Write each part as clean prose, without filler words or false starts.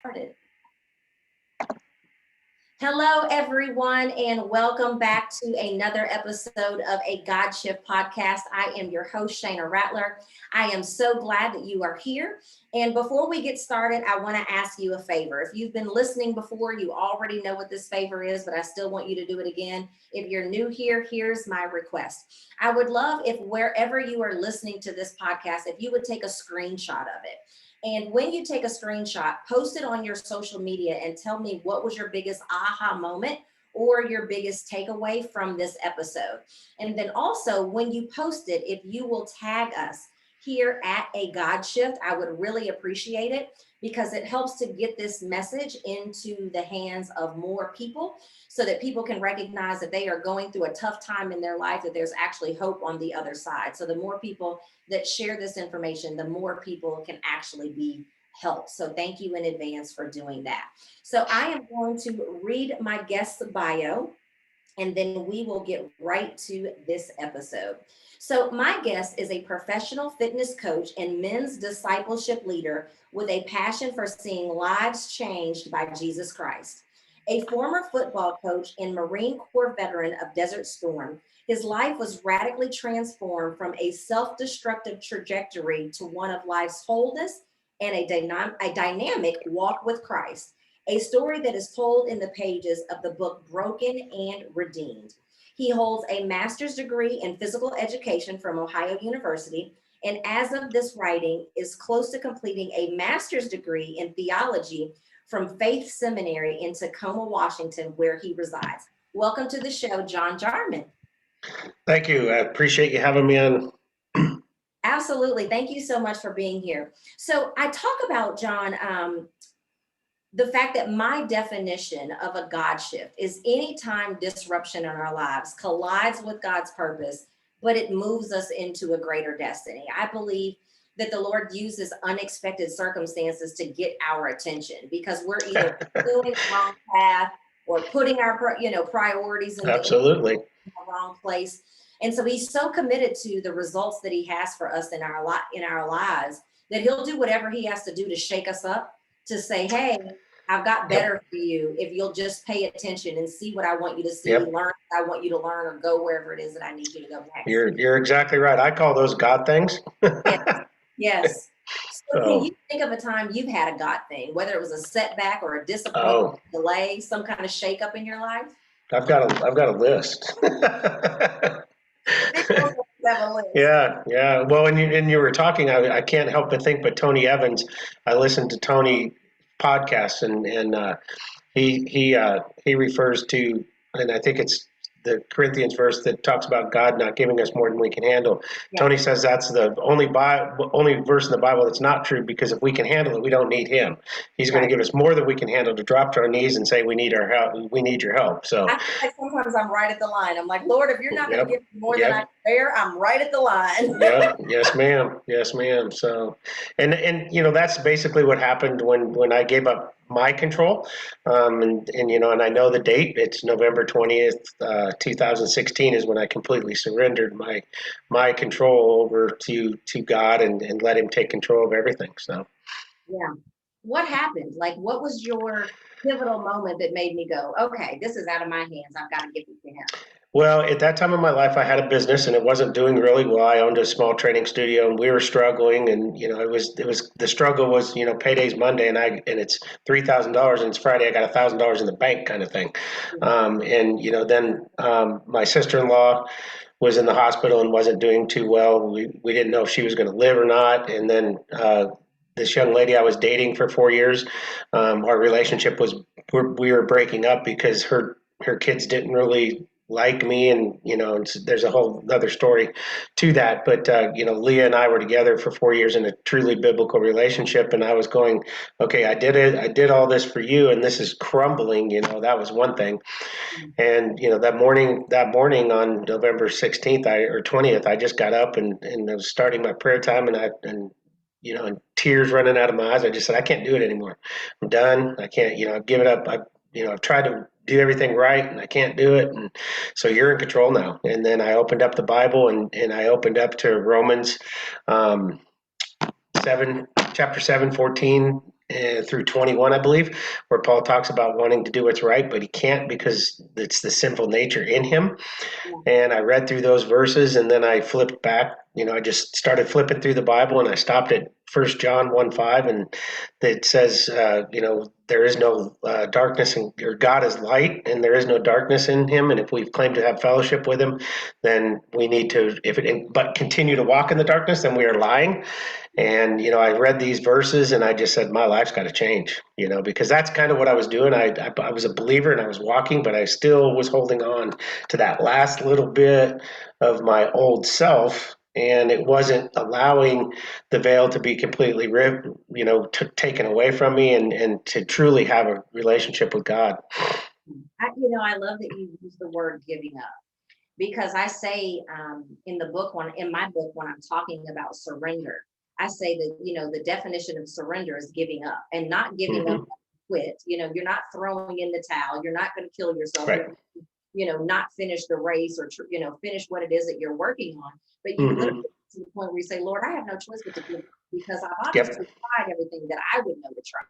Started. Hello, everyone, and welcome back to another episode of a God Shift podcast. I am your host, Shayna Rattler. I am so glad that you are here. And before we get started, I want to ask you a favor. If you've been listening before, you already know what this favor is, but I still want you to do it again. If you're new here, here's my request. I would love if wherever you are listening to this podcast, if you would take a screenshot of it. And when you take a screenshot, post it on your social media and tell me what was your biggest aha moment or your biggest takeaway from this episode. And then also when you post it, if you will tag us here at A God Shift, I would really appreciate it because it helps to get this message into the hands of more people so that people can recognize that they are going through a tough time in their life, that there's actually hope on the other side. So the more people that share this information, the more people can actually be helped. So thank you in advance for doing that. So I am going to read my guest's bio, and then we will get right to this episode. So my guest is a professional fitness coach and men's discipleship leader with a passion for seeing lives changed by Jesus Christ. A former football coach and Marine Corps veteran of Desert Storm, his life was radically transformed from a self-destructive trajectory to one of life's wholeness and a dynamic walk with Christ, a story that is told in the pages of the book Broken and Redeemed. He holds a master's degree in physical education from Ohio University, and as of this writing, is close to completing a master's degree in theology from Faith Seminary in Tacoma, Washington, where he resides. Welcome to the show, John Jarman. Thank you. I appreciate you having me on. Absolutely. Thank you so much for being here. So I talk about, John, the fact that my definition of a God shift is anytime disruption in our lives collides with God's purpose, but it moves us into a greater destiny. I believe that the Lord uses unexpected circumstances to get our attention because we're either pursuing the wrong path or putting our priorities in Absolutely. the wrong place. And so he's so committed to the results that he has for us in our lives that he'll do whatever he has to do to shake us up, to say, hey, I've got better for you if you'll just pay attention and see what I want you to see, learn what I want you to learn, or go wherever it is that I need you to go next. You're exactly right. I call those God things. Yes. So can you think of a time you've had a God thing, whether it was a setback or a disappointment, delay, some kind of shakeup in your life? I've got a list. Yeah. Well, when you were talking, I can't help but think. But Tony Evans, I listened to Tony podcasts, and he refers to, and I think it's the Corinthians verse that talks about God not giving us more than we can handle. Yeah. Tony says that's the only verse in the Bible that's not true, because if we can handle it, we don't need him. He's going to give us more than we can handle to drop to our knees and say, we need our help. We need your help. So I feel like sometimes I'm right at the line. I'm like, Lord, if you're not going to give me more than I can bear, I'm right at the line. Yes, ma'am. So, and that's basically what happened when I gave up my control. And I know the date. It's November 20th, 2016 is when I completely surrendered my control over to God and let him take control of everything. So, yeah. What happened? Like, what was your pivotal moment that made me go, okay, this is out of my hands. I've got to give it to him? Well, at that time in my life, I had a business and it wasn't doing really well. I owned a small training studio and we were struggling, and it was the struggle was payday's Monday and it's $3,000 and it's Friday. I got $1,000 in the bank kind of thing, then my sister-in-law was in the hospital and wasn't doing too well. We didn't know if she was going to live or not, and then this young lady I was dating for 4 years, our relationship we were breaking up because her kids didn't really like me, and there's a whole other story to that. But Leah and I were together for 4 years in a truly biblical relationship, and I was going, okay, I did all this for you, and this is crumbling. That was one thing. And that morning on November 16th or 20th, I just got up and I was starting my prayer time, and tears running out of my eyes. I just said, I can't do it anymore. I'm done. I can't. I've given up. I've tried to do everything right and I can't do it. And so you're in control now. And then I opened up the Bible and I opened up to Romans 7, chapter 7, 14 through 21, I believe, where Paul talks about wanting to do what's right, but he can't because it's the sinful nature in him. And I read through those verses, and then I flipped back. I just started flipping through the Bible, and I stopped at 1 John 1:5, and it says, there is no darkness, or God is light, and there is no darkness in him. And if we claim to have fellowship with him, then we need to, but continue to walk in the darkness, then we are lying. And, I read these verses and I just said, my life's got to change, because that's kind of what I was doing. I was a believer and I was walking, but I still was holding on to that last little bit of my old self. And it wasn't allowing the veil to be completely ripped, taken away from me, and to truly have a relationship with God. I love that you use the word giving up, because I say in my book, when I'm talking about surrender, I say that, the definition of surrender is giving up, and not giving up, quit. You're not throwing in the towel. You're not going to kill yourself. Right. Not finish the race, or, finish what it is that you're working on. But you literally get to the point where you say, Lord, I have no choice but to give up, because I've obviously tried everything that I would know to try,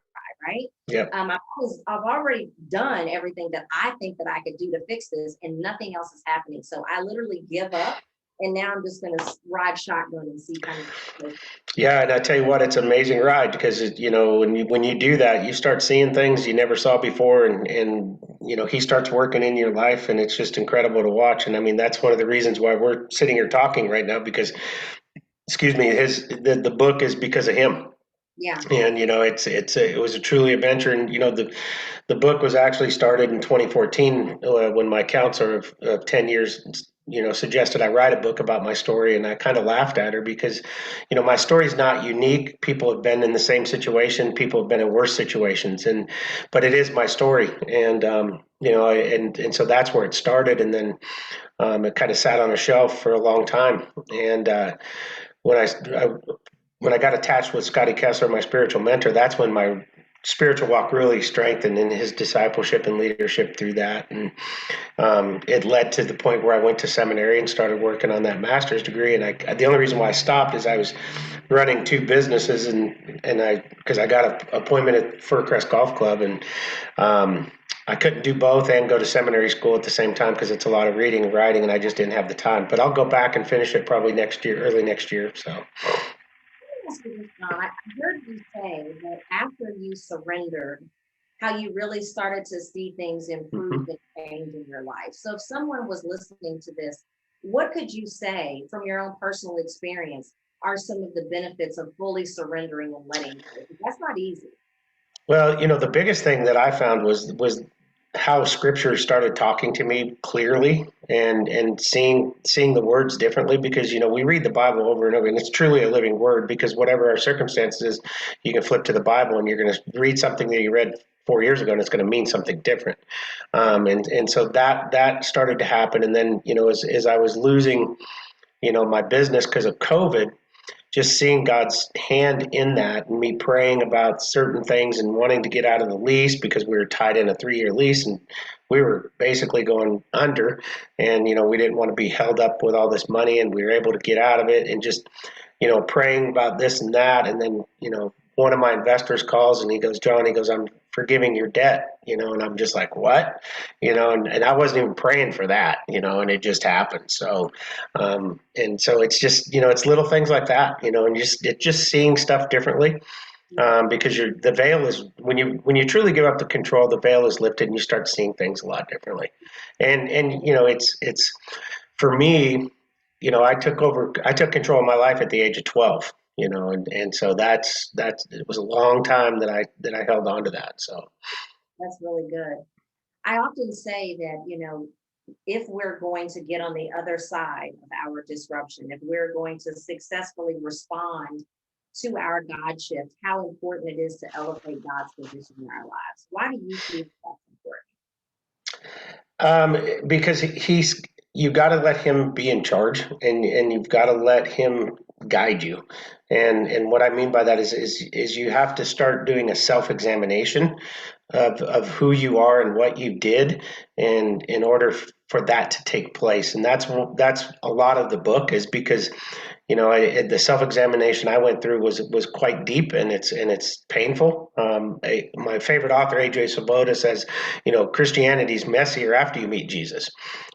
right? Yep. I've already done everything that I think that I could do to fix this, and nothing else is happening. So I literally give up, and now I'm just going to ride shotgun and see kind of. Yeah, and I tell you what, it's an amazing ride, because when you do that, you start seeing things you never saw before, and he starts working in your life, and it's just incredible to watch. And I mean, that's one of the reasons why we're sitting here talking right now, because, excuse me, the book is because of him. Yeah. And it was a truly adventure. And the book was actually started in 2014, when my counselor of 10 years suggested I write a book about my story. And I kind of laughed at her, because my story is not unique. People have been in the same situation, people have been in worse situations, but it is my story. And and so that's where it started. And then it kind of sat on a shelf for a long time. And when I got attached with Scotty Kessler, my spiritual mentor, that's when my spiritual walk really strengthened in his discipleship and leadership through that. And it led to the point where I went to seminary and started working on that master's degree. And the only reason why I stopped is I was running two businesses, because I got an appointment at Fircrest Golf Club, and I couldn't do both and go to seminary school at the same time, because it's a lot of reading and writing, and I just didn't have the time. But I'll go back and finish it probably next year, early next year. So. John, I heard you say that after you surrendered, how you really started to see things improve and change in your life. So if someone was listening to this, what could you say from your own personal experience are some of the benefits of fully surrendering and letting go? That's not easy. Well, the biggest thing that I found was how Scripture started talking to me clearly, and seeing the words differently, because we read the Bible over and over, and it's truly a living word, because whatever our circumstances, you can flip to the Bible and you're going to read something that you read 4 years ago, and it's going to mean something different. And so that started to happen. And then as I was losing my business because of COVID, just seeing God's hand in that, and me praying about certain things and wanting to get out of the lease, because we were tied in a 3-year lease and we were basically going under, and we didn't want to be held up with all this money, and we were able to get out of it, and just praying about this and that. And then one of my investors calls and he goes, John, I'm forgiving your debt, and I'm just like, what? And I wasn't even praying for that, and it just happened. So, and so it's just, it's little things like that, and just seeing stuff differently. Because the veil is, when you truly give up the control, the veil is lifted and you start seeing things a lot differently. And it's for me, I took control of my life at the age of 12, and so it was a long time that I held on to that. So That's really good. I often say that, if we're going to get on the other side of our disruption, if we're going to successfully respond to our God shift, how important it is to elevate God's position in our lives. Why do you feel that's important? Because you got to let him be in charge, and you've got to let him guide you. And what I mean by that is you have to start doing a self-examination of who you are and what you did, and in order for that to take place. And that's a lot of the book, is because the self-examination I went through was quite deep, and it's painful. My favorite author, A.J. Swoboda, says, Christianity's messier after you meet Jesus,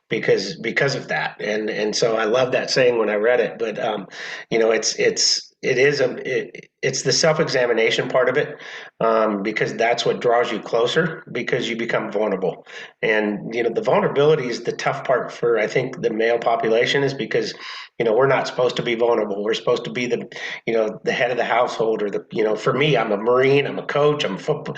because of that, and so I love that saying when I read it. But it's the self-examination part of it, because that's what draws you closer, because you become vulnerable. And the vulnerability is the tough part for, I think, the male population, is because we're not supposed to be vulnerable. We're supposed to be the head of the household, or for me, I'm a Marine, I'm a coach, I'm a football.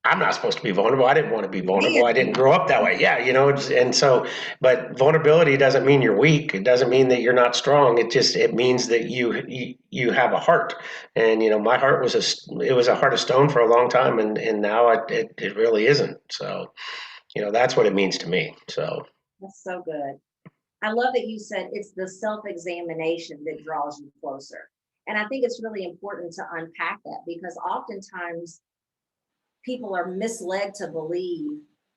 I'm not supposed to be vulnerable. I didn't want to be vulnerable. I didn't grow up that way. Yeah, and so, but vulnerability doesn't mean you're weak. It doesn't mean that you're not strong. It means that you have a heart. And my heart was a heart of stone for a long time, and now it really isn't. So that's what it means to me. So That's so good. I love that you said it's the self-examination that draws you closer. And I think it's really important to unpack that, because oftentimes people are misled to believe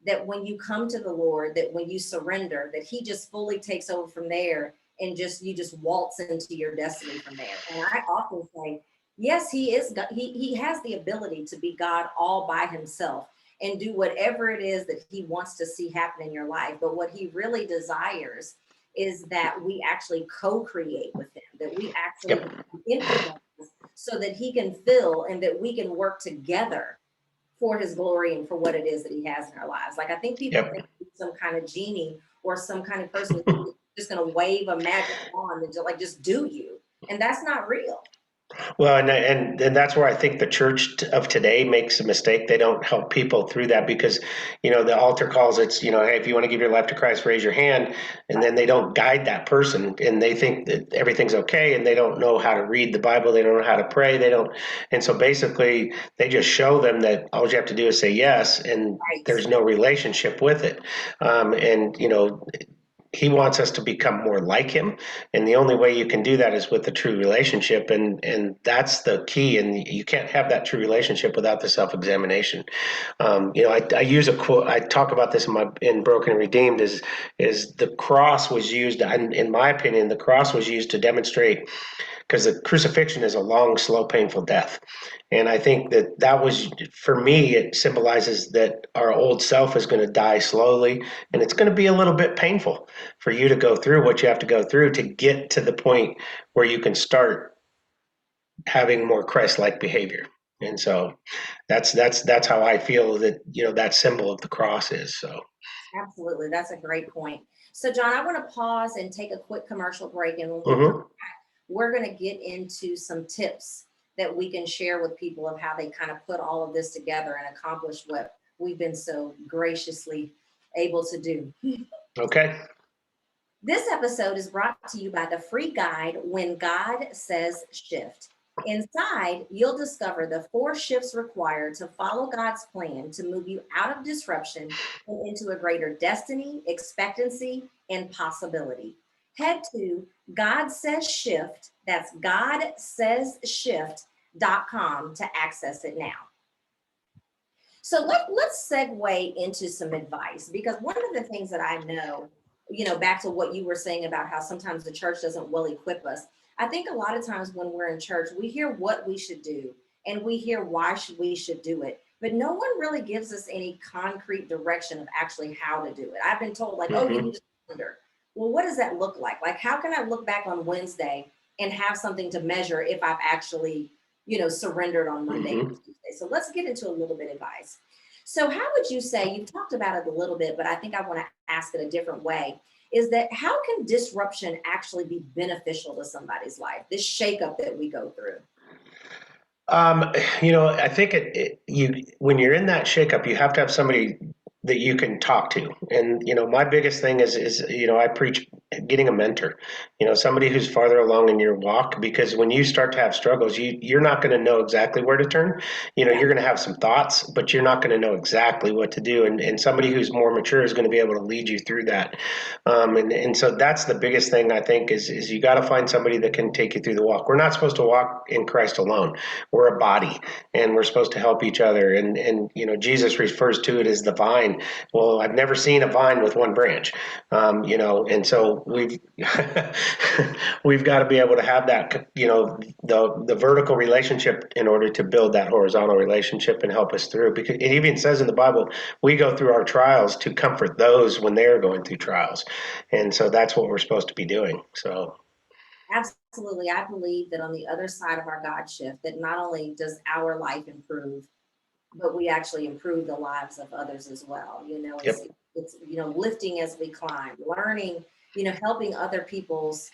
that when you come to the Lord, that when you surrender, that he just fully takes over from there, and you just waltz into your destiny from there. And I often say, yes, he is God. He has the ability to be God all by himself and do whatever it is that he wants to see happen in your life. But what he really desires is that we actually co-create with him, that we actually yep. influence, so that he can fill, and that we can work together for his glory and for what it is that he has in our lives. Like, I think people Yep. think he's some kind of genie or some kind of person who's just going to wave a magic wand and just do you. And that's not real. Well, and that's where I think the church of today makes a mistake. They don't help people through that, because, the altar calls, it's, hey, if you want to give your life to Christ, raise your hand. And then they don't guide that person, and they think that everything's okay, and they don't know how to read the Bible. They don't know how to pray. They don't. And so basically they just show them that all you have to do is say yes, and Right. there's no relationship with it. And, he wants us to become more like him, and the only way you can do that is with a true relationship, and that's the key. And you can't have that true relationship without the self-examination. I use a quote. I talk about this in Broken and Redeemed. Is the cross was used, in my opinion, the cross was used to demonstrate, because the crucifixion is a long, slow, painful death. And I think that was, for me, it symbolizes that our old self is going to die slowly, and it's going to be a little bit painful for you to go through what you have to go through to get to the point where you can start having more Christ-like behavior. And so that's how I feel that symbol of the cross is. So Absolutely. That's a great point. So, John, I want to pause and take a quick commercial break. And when we come mhm. back, we're going to get into some tips that we can share with people of how they kind of put all of this together and accomplish what we've been so graciously able to do. Okay. This episode is brought to you by the free guide, When God Says Shift. Inside, you'll discover the 4 shifts required to follow God's plan to move you out of disruption and into a greater destiny, expectancy, and possibility. Head to God Says Shift, that's GodSaysShift.com to access it now. So let's segue into some advice, because one of the things that I know, back to what you were saying about how sometimes the church doesn't well equip us. I think a lot of times when we're in church, we hear what we should do and we hear why we should do it, but no one really gives us any concrete direction of actually how to do it. I've been told, like, oh, you Mhm. need to surrender. Well, what does that look like? Like, how can I look back on Wednesday and have something to measure if I've actually, surrendered on Monday and Mhm. Tuesday? So let's get into a little bit of advice. So how would you say, you've talked about it a little bit, but I think I want to ask it a different way, is that how can disruption actually be beneficial to somebody's life, this shakeup that we go through? I think you when you're in that shakeup, you have to have somebody that you can talk to. And my biggest thing is I preach getting a mentor, somebody who's farther along in your walk, because when you start to have struggles, you're not going to know exactly where to turn. Yeah. You're going to have some thoughts, but you're not going to know exactly what to do. And somebody who's more mature is going to be able to lead you through that. And so that's the biggest thing, I think, is you got to find somebody that can take you through the walk. We're not supposed to walk in Christ alone. We're a body, and we're supposed to help each other. And Jesus refers to it as the vine. Well, I've never seen a vine with one branch. And so we've we've got to be able to have that, the vertical relationship in order to build that horizontal relationship and help us through. Because it even says in the Bible, we go through our trials to comfort those when they're going through trials, and so that's what we're supposed to be doing. So Absolutely. I believe that on the other side of our God shift, that not only does our life improve, but we actually improve the lives of others as well. yep, It's lifting as we climb, learning, helping other people's,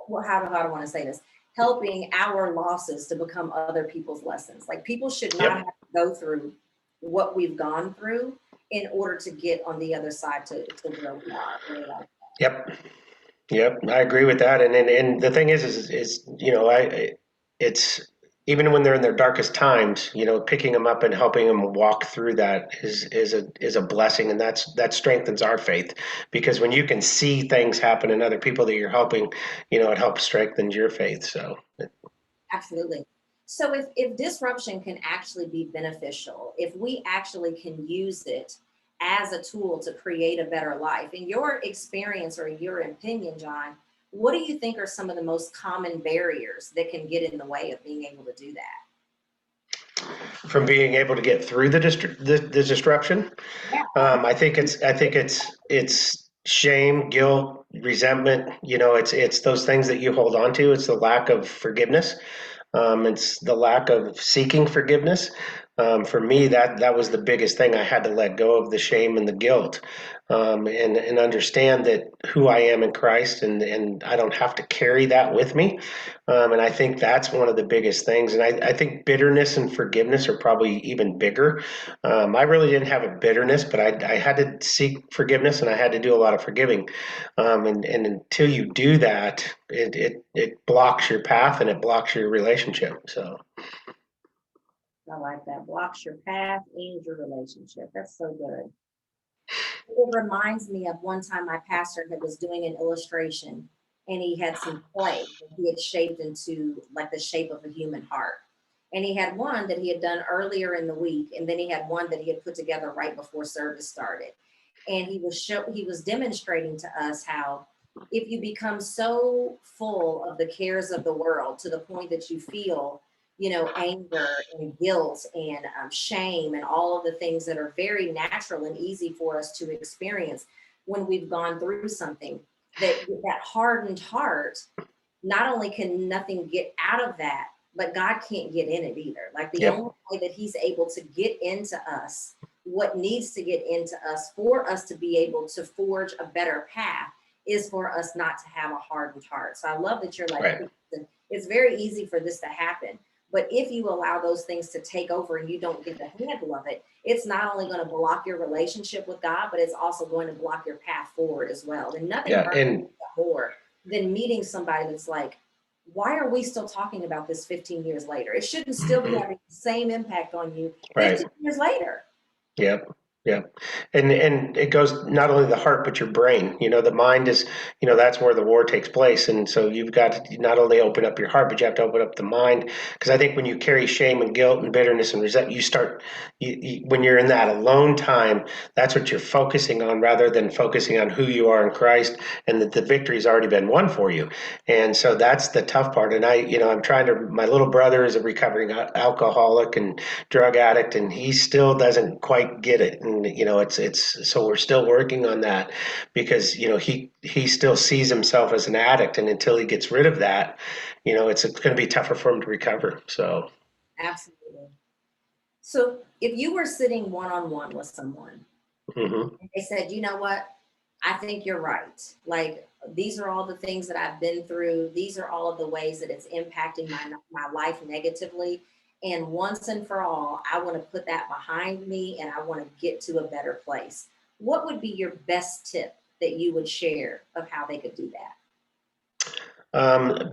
well, how do I want to say this? Helping our losses to become other people's lessons. Like, people should not yep, have to go through what we've gone through in order to get on the other side to where we are. Really, like, yep. Yep, I agree with that. And the thing is it's even when they're in their darkest times, picking them up and helping them walk through that is a blessing, and that strengthens our faith, because when you can see things happen in other people that you're helping, it helps strengthen your faith. So absolutely. So if disruption can actually be beneficial, if we actually can use it as a tool to create a better life, in your experience or your opinion, John, what do you think are some of the most common barriers that can get in the way of being able to do that? from being able to get through the disruption, Yeah. I think it's shame, guilt, resentment. It's those things that you hold on to. It's the lack of forgiveness. It's the lack of seeking forgiveness. For me, that was the biggest thing. I had to let go of the shame and the guilt, and understand that who I am in Christ, and I don't have to carry that with me. And I think that's one of the biggest things. And I think bitterness and forgiveness are probably even bigger. I really didn't have a bitterness, but I had to seek forgiveness, and I had to do a lot of forgiving. And until you do that, it blocks your path and it blocks your relationship. So I like that. Blocks your path and your relationship. That's so good. It reminds me of one time my pastor that was doing an illustration, and he had some clay that he had shaped into like the shape of a human heart. And he had one that he had done earlier in the week, and then he had one that he had put together right before service started. And he was demonstrating to us how, if you become so full of the cares of the world to the point that you feel, anger and guilt and shame and all of the things that are very natural and easy for us to experience when we've gone through something, that hardened heart, not only can nothing get out of that, but God can't get in it either. Like, the yep, only way that he's able to get into us, what needs to get into us for us to be able to forge a better path, is for us not to have a hardened heart. So I love that you're like, right, hey, listen, it's very easy for this to happen. But if you allow those things to take over and you don't get the handle of it, it's not only going to block your relationship with God, but it's also going to block your path forward as well. And nothing yeah, hurts and more than meeting somebody that's like, why are we still talking about this 15 years later? It shouldn't still be having the same impact on you right. 15 years later. Yep. Yep. And it goes not only the heart, but your brain. The mind is, that's where the war takes place. And so you've got to not only open up your heart, but you have to open up the mind. Because I think when you carry shame and guilt and bitterness and resentment, when you're in that alone time, that's what you're focusing on, rather than focusing on who you are in Christ, and that the victory's already been won for you. And so that's the tough part. And I'm trying to, my little brother is a recovering alcoholic and drug addict, and he still doesn't quite get it. And it's so we're still working on that, because he still sees himself as an addict, and until he gets rid of that, it's going to be tougher for him to recover. So Absolutely. So if you were sitting one on one with someone mhm. and they said, you know what, I think you're right. Like, these are all the things that I've been through. These are all of the ways that it's impacting my life negatively. And once and for all, I want to put that behind me and I want to get to a better place. What would be your best tip that you would share of how they could do that?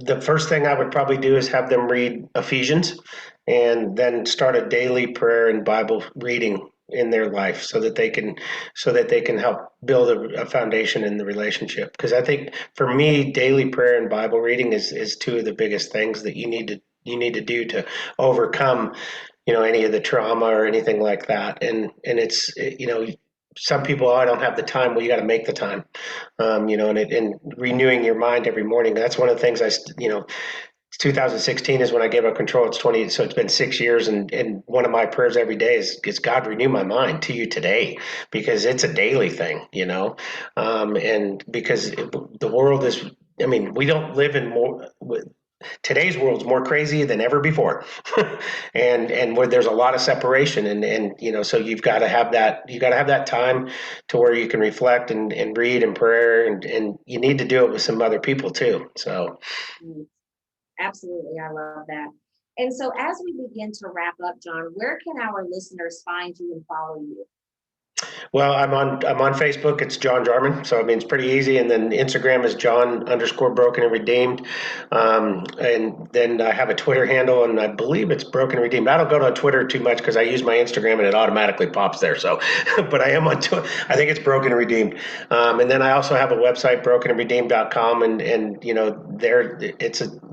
The first thing I would probably do is have them read Ephesians, and then start a daily prayer and Bible reading in their life, so that they can help build a foundation in the relationship. Because I think, for me, daily prayer and Bible reading is two of the biggest things that you need to do to overcome any of the trauma or anything like that. And it's some people, oh, I don't have the time. Well, you got to make the time, and renewing your mind every morning. That's one of the things 2016 is when I gave up control. It's 20, so it's been 6 years, and one of my prayers every day is God, renew my mind to you today, because it's a daily thing, and because the world is. I mean, we don't live in more. Today's world's more crazy than ever before, and where there's a lot of separation, and so you got to have that time to where you can reflect and read and prayer, and you need to do it with some other people too. So. Mm, absolutely. I love that. And so as we begin to wrap up, John, where can our listeners find you and follow you? Well, I'm on Facebook. It's John Jarman, so I mean it's pretty easy. And then Instagram is John_Broken and Redeemed. And then I have a Twitter handle, and I believe it's Broken and Redeemed. I don't go to Twitter too much because I use my Instagram and it automatically pops there. So, but I am on Twitter. I think it's Broken and Redeemed. And then I also have a website, brokenandredeemed.com, and there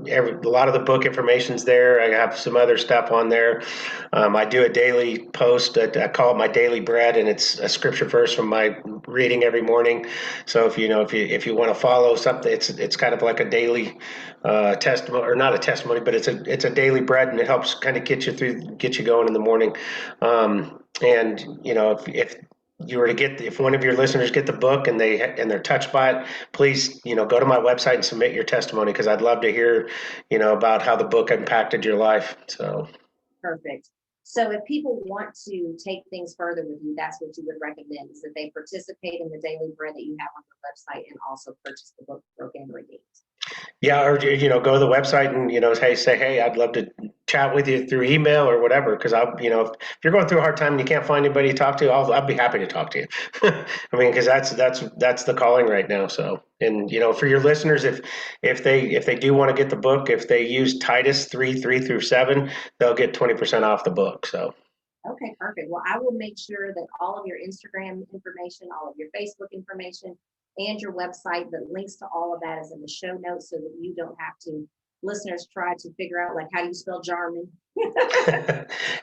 a lot of the book information's there. I have some other stuff on there. I do a daily post. I call it my daily bread, and it's a scripture verse from my reading every morning. So if you want to follow something, it's kind of like a daily testimony, or not a testimony, but it's a daily bread, and it helps kind of get you going in the morning. And if you were to if one of your listeners get the book and they're touched by it, please go to my website and submit your testimony, because I'd love to hear about how the book impacted your life. So. Perfect. So if people want to take things further with you, that's what you would recommend, is that they participate in the daily bread that you have on your website and also purchase the book Broken and Redeemed. Yeah, or go to the website and say, hey, I'd love to chat with you through email or whatever. Because if you're going through a hard time and you can't find anybody to talk to, I'll be happy to talk to you. I mean, because that's the calling right now. So, and for your listeners, if they do want to get the book, if they use Titus 3:3-7, they'll get 20% off the book. So. Okay, perfect. Well, I will make sure that all of your Instagram information, all of your Facebook information, and your website, the links to all of that is in the show notes, so that you don't have to, listeners try to figure out, like, how do you spell Jarman?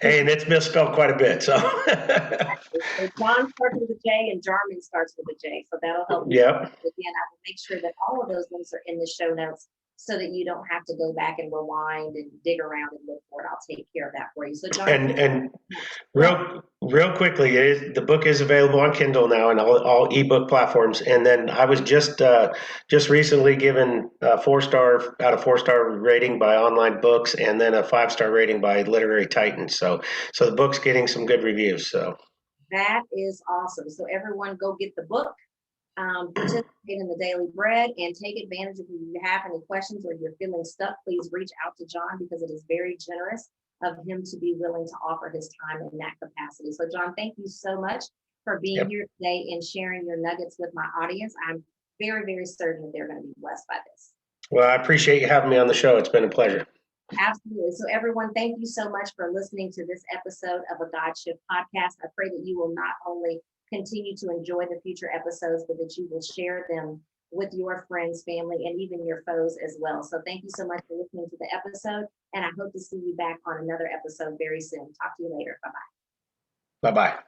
Hey, and it's misspelled quite a bit. So. So John starts with a J and Jarman starts with a J. So that'll help you. Yep. Again, I will make sure that all of those links are in the show notes, so that you don't have to go back and rewind and dig around and look for it. I'll take care of that for you. So John, and real quickly, the book is available on Kindle now and all ebook platforms. And then I was just recently given a 4-star out of 4-star rating by Online Books, and then a 5-star rating by Literary Titans. So the book's getting some good reviews. So that is awesome. So everyone, go get the book. Participate in the daily bread, and take advantage. If you have any questions or you're feeling stuck, please reach out to John, because it is very generous of him to be willing to offer his time in that capacity. So John, thank you so much for being here today and sharing your nuggets with my audience. I'm very, very certain that they're going to be blessed by this. Well, I appreciate you having me on the show. It's been a pleasure. Absolutely. So everyone, thank you so much for listening to this episode of a God Shift podcast. I pray that you will not only continue to enjoy the future episodes, but that you will share them with your friends, family, and even your foes as well. So thank you so much for listening to the episode, and I hope to see you back on another episode very soon. Talk to you later. Bye-bye. Bye-bye.